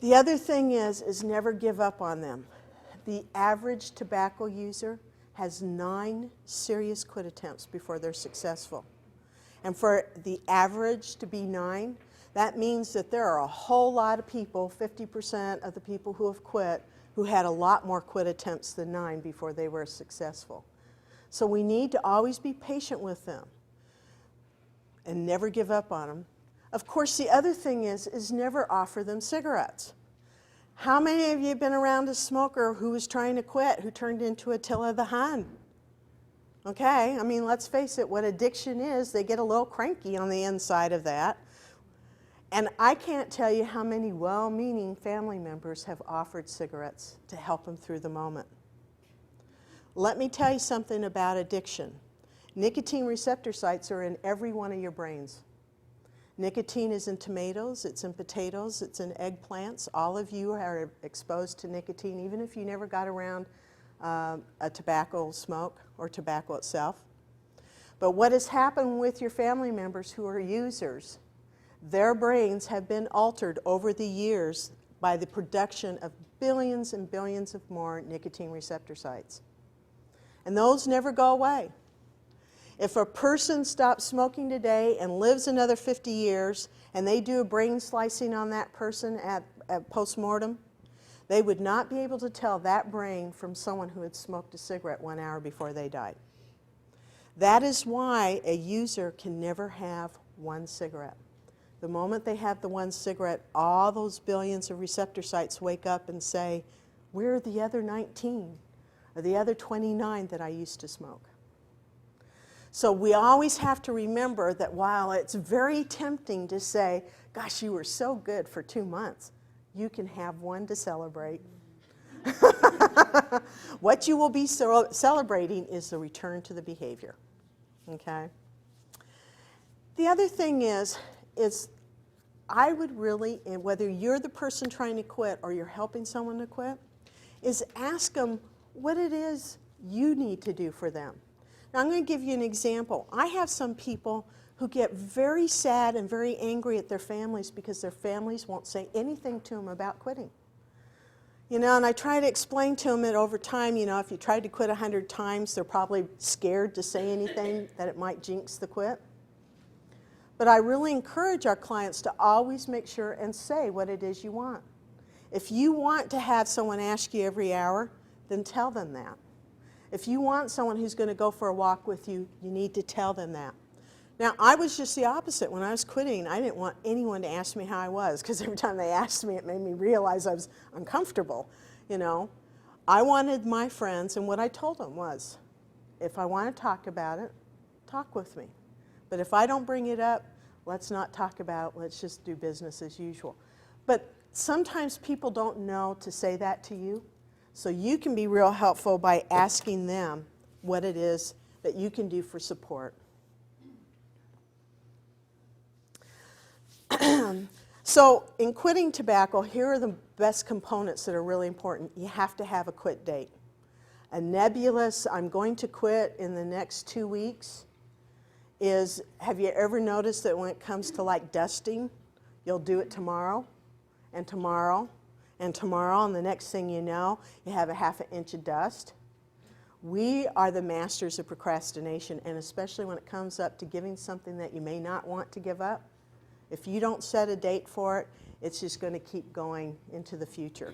The other thing is never give up on them. The average tobacco user has 9 serious quit attempts before they're successful. And for the average to be 9, that means that there are a whole lot of people, 50% of the people who have quit, who had a lot more quit attempts than 9 before they were successful. So we need to always be patient with them and never give up on them. Of course, the other thing is never offer them cigarettes. How many of you have been around a smoker who was trying to quit, who turned into Attila the Hun? Okay, I mean, let's face it, what addiction is, they get a little cranky on the inside of that. And I can't tell you how many well-meaning family members have offered cigarettes to help them through the moment. Let me tell you something about addiction. Nicotine receptor sites are in every one of your brains. Nicotine is in tomatoes, it's in potatoes, it's in eggplants. All of you are exposed to nicotine, even if you never got around a tobacco smoke or tobacco itself. But what has happened with your family members who are users, their brains have been altered over the years by the production of billions and billions of more nicotine receptor sites. And those never go away. If a person stops smoking today and lives another 50 years and they do a brain slicing on that person at post-mortem, they would not be able to tell that brain from someone who had smoked a cigarette 1 hour before they died. That is why a user can never have one cigarette. The moment they have the one cigarette, all those billions of receptor sites wake up and say, where are the other 19 or the other 29 that I used to smoke? So we always have to remember that while it's very tempting to say, gosh, you were so good for 2 months, you can have one to celebrate. What you will be celebrating is the return to the behavior, okay? The other thing is I would really, and whether you're the person trying to quit or you're helping someone to quit, is ask them what it is you need to do for them. Now, I'm going to give you an example. I have some people who get very sad and very angry at their families because their families won't say anything to them about quitting. You know, and I try to explain to them that over time, you know, if you tried to quit 100 times, they're probably scared to say anything that it might jinx the quit. But I really encourage our clients to always make sure and say what it is you want. If you want to have someone ask you every hour, then tell them that. If you want someone who's going to go for a walk with you, you need to tell them that. Now, I was just the opposite. When I was quitting, I didn't want anyone to ask me how I was, because every time they asked me, it made me realize I was uncomfortable, you know. I wanted my friends, and what I told them was, if I want to talk about it, talk with me. But if I don't bring it up, let's not talk about it. Let's just do business as usual. But sometimes people don't know to say that to you. So you can be real helpful by asking them what it is that you can do for support. So in quitting tobacco, here are the best components that are really important. You have to have a quit date. A nebulous, I'm going to quit in the next 2 weeks is, have you ever noticed that when it comes to like dusting, you'll do it tomorrow and tomorrow and tomorrow, and the next thing you know, you have a ½ inch of dust. We are the masters of procrastination, and especially when it comes up to giving something that you may not want to give up. If you don't set a date for it, it's just going to keep going into the future.